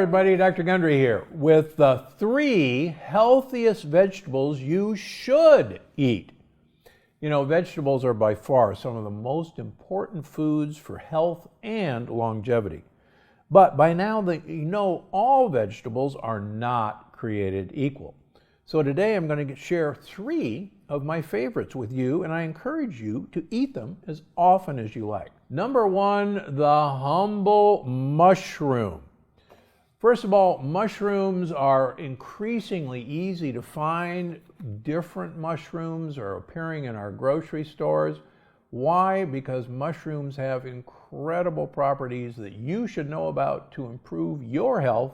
everybody, Dr. Gundry here with the 3 healthiest vegetables you should eat. You know, vegetables are by far some of the most important foods for health and longevity. But by now, you know all vegetables are not created equal. So today I'm going to share 3 of my favorites with you, and I encourage you to eat them as often as you like. Number 1, the humble mushroom. First of all, mushrooms are increasingly easy to find. Different mushrooms are appearing in our grocery stores. Why? Because mushrooms have incredible properties that you should know about to improve your health,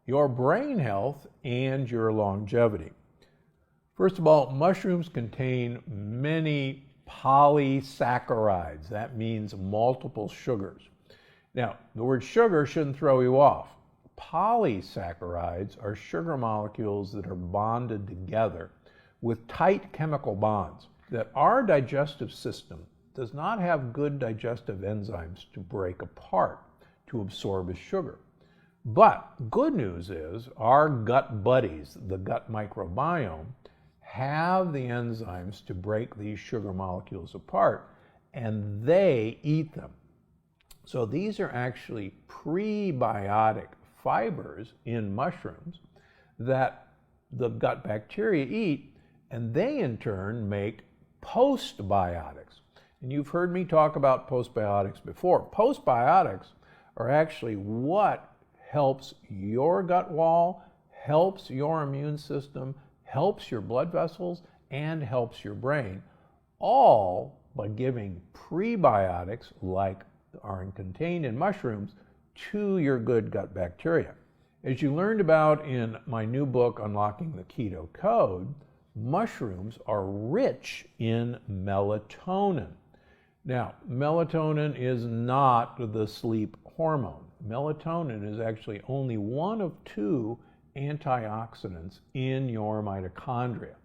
your brain health, and your longevity. First of all, mushrooms contain many polysaccharides. That means multiple sugars. Now, the word sugar shouldn't throw you off. Polysaccharides are sugar molecules that are bonded together with tight chemical bonds that our digestive system does not have good digestive enzymes to break apart to absorb as sugar. But good news is our gut buddies, the gut microbiome, have the enzymes to break these sugar molecules apart, and they eat them. So these are actually prebiotic fibers in mushrooms that the gut bacteria eat, and they in turn make postbiotics. And you've heard me talk about postbiotics before. Postbiotics are actually what helps your gut wall, helps your immune system, helps your blood vessels, and helps your brain, all by giving prebiotics like are contained in mushrooms to your good gut bacteria. As you learned about in my new book, Unlocking the Keto Code, mushrooms are rich in melatonin. Now, melatonin is not the sleep hormone. Melatonin is actually only one of 2 antioxidants in your mitochondria.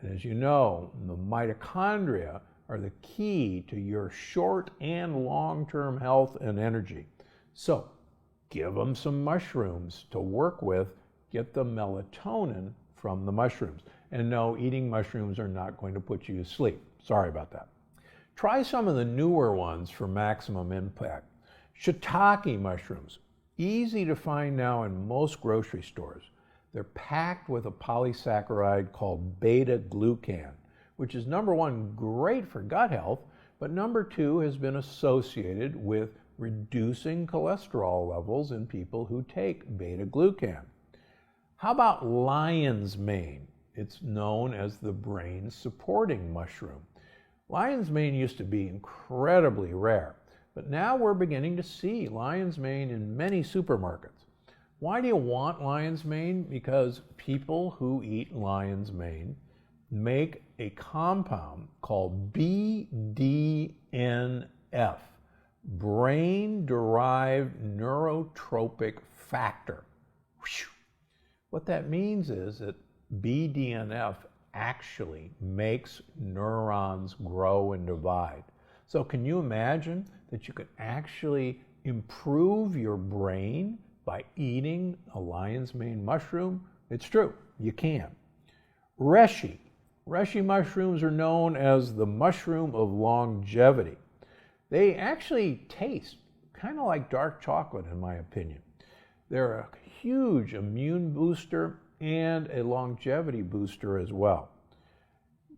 And as you know, the mitochondria are the key to your short and long-term health and energy. So give them some mushrooms to work with, get the melatonin from the mushrooms. And no, eating mushrooms are not going to put you to sleep. Sorry about that. Try some of the newer ones for maximum impact. Shiitake mushrooms, easy to find now in most grocery stores. They're packed with a polysaccharide called beta-glucan, which is number 1, great for gut health, but number 2 has been associated with reducing cholesterol levels in people who take beta-glucan. How about lion's mane? It's known as the brain supporting mushroom. Lion's mane used to be incredibly rare, but now we're beginning to see lion's mane in many supermarkets. Why do you want lion's mane? Because people who eat lion's mane make a compound called BDNF, brain-derived neurotropic factor. What that means is that BDNF actually makes neurons grow and divide. So can you imagine that you could actually improve your brain by eating a lion's mane mushroom? It's true, you can. Reishi mushrooms are known as the mushroom of longevity. They actually taste kind of like dark chocolate, in my opinion. They're a huge immune booster and a longevity booster as well.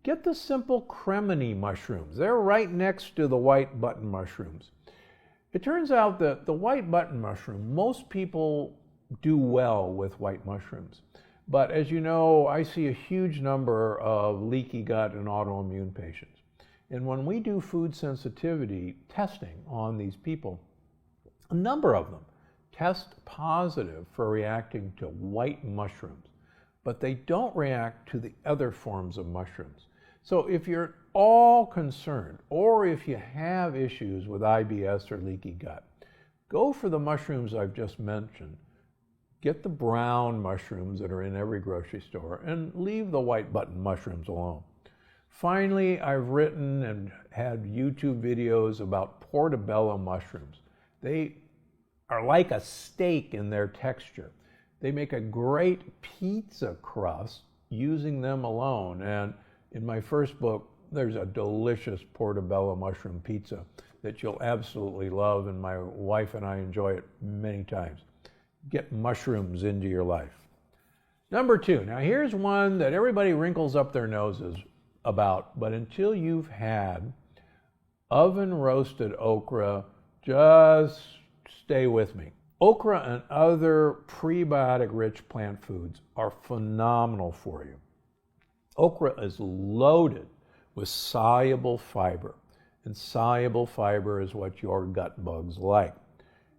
Get the simple cremini mushrooms. They're right next to the white button mushrooms. It turns out that the white button mushroom, most people do well with white mushrooms. But as you know, I see a huge number of leaky gut and autoimmune patients. And when we do food sensitivity testing on these people, a number of them test positive for reacting to white mushrooms, but they don't react to the other forms of mushrooms. So if you're at all concerned, or if you have issues with IBS or leaky gut, go for the mushrooms I've just mentioned. Get the brown mushrooms that are in every grocery store and leave the white button mushrooms alone. Finally, I've written and had YouTube videos about portobello mushrooms. They are like a steak in their texture. They make a great pizza crust using them alone. And in my first book, there's a delicious portobello mushroom pizza that you'll absolutely love, and my wife and I enjoy it many times. Get mushrooms into your life. Number 2, now here's one that everybody wrinkles up their noses about, but until you've had oven roasted okra, just stay with me. Okra and other prebiotic-rich plant foods are phenomenal for you. Okra is loaded with soluble fiber, and soluble fiber is what your gut bugs like.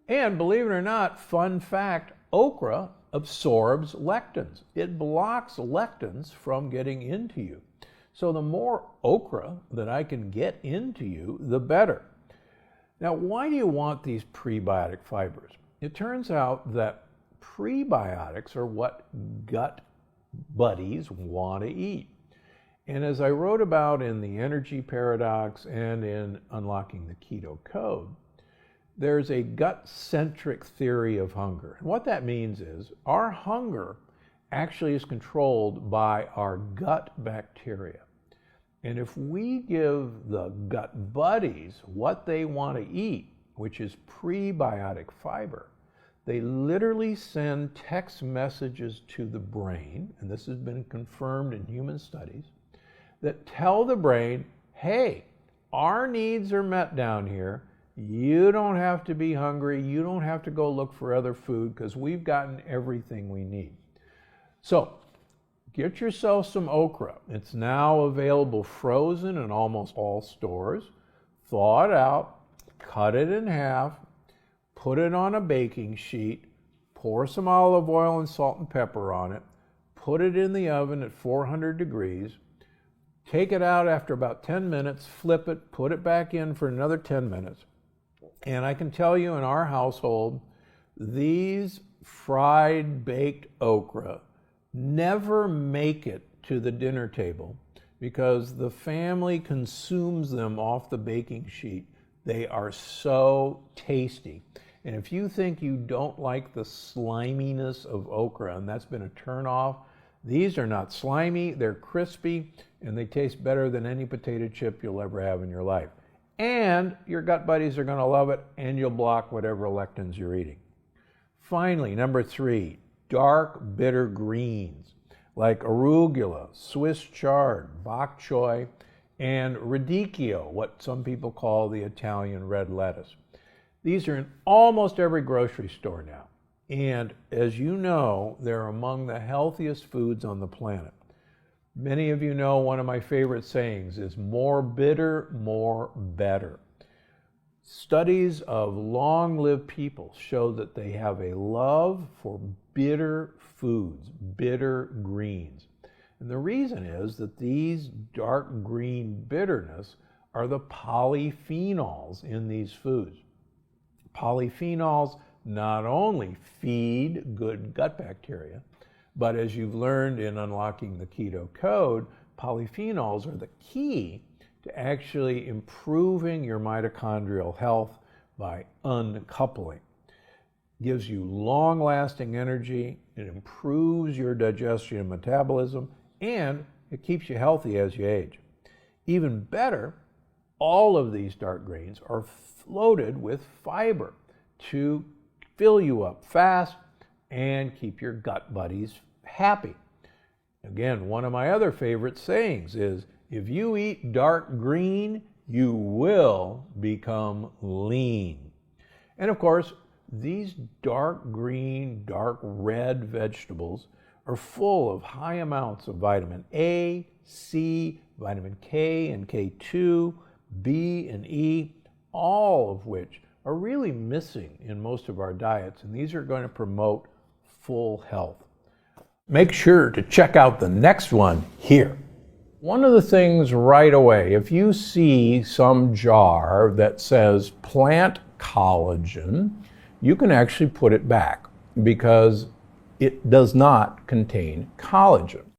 And believe it or not, fun fact, okra absorbs lectins. It blocks lectins from getting into you. So the more okra that I can get into you, the better. Now, why do you want these prebiotic fibers? It turns out that prebiotics are what gut buddies want to eat. And as I wrote about in the energy paradox and in Unlocking the Keto Code, there's a gut-centric theory of hunger. And what that means is our hunger actually is controlled by our gut bacteria. And if we give the gut buddies what they want to eat, which is prebiotic fiber, they literally send text messages to the brain, and this has been confirmed in human studies, that tell the brain, hey, our needs are met down here. You don't have to be hungry. You don't have to go look for other food because we've gotten everything we need. So get yourself some okra. It's now available frozen in almost all stores. Thaw it out, cut it in half, put it on a baking sheet, pour some olive oil and salt and pepper on it, put it in the oven at 400 degrees, take it out after about 10 minutes, flip it, put it back in for another 10 minutes. And I can tell you in our household, these fried baked okra never make it to the dinner table because the family consumes them off the baking sheet. They are so tasty. And if you think you don't like the sliminess of okra, and that's been a turnoff, these are not slimy, they're crispy, and they taste better than any potato chip you'll ever have in your life. And your gut buddies are going to love it, and you'll block whatever lectins you're eating. Finally, number 3, dark bitter greens like arugula, Swiss chard, bok choy, and radicchio, what some people call the Italian red lettuce. These are in almost every grocery store now. And as you know, they're among the healthiest foods on the planet. Many of you know one of my favorite sayings is more bitter, more better. Studies of long-lived people show that they have a love for bitter foods, bitter greens. And the reason is that these dark green bitterness are the polyphenols in these foods. Polyphenols not only feed good gut bacteria, but as you've learned in Unlocking the Keto Code, polyphenols are the key to actually improving your mitochondrial health by uncoupling. It gives you long-lasting energy, it improves your digestion and metabolism, and it keeps you healthy as you age. Even better, all of these dark greens are loaded with fiber to fill you up fast and keep your gut buddies happy. Again, one of my other favorite sayings is, if you eat dark green, you will become lean. And of course, these dark green, dark red vegetables are full of high amounts of vitamin A, C, vitamin K and K2, B and E, all of which are really missing in most of our diets, and these are going to promote full health. Make sure to check out the next one here. One of the things right away, if you see some jar that says plant collagen, you can actually put it back because it does not contain collagen.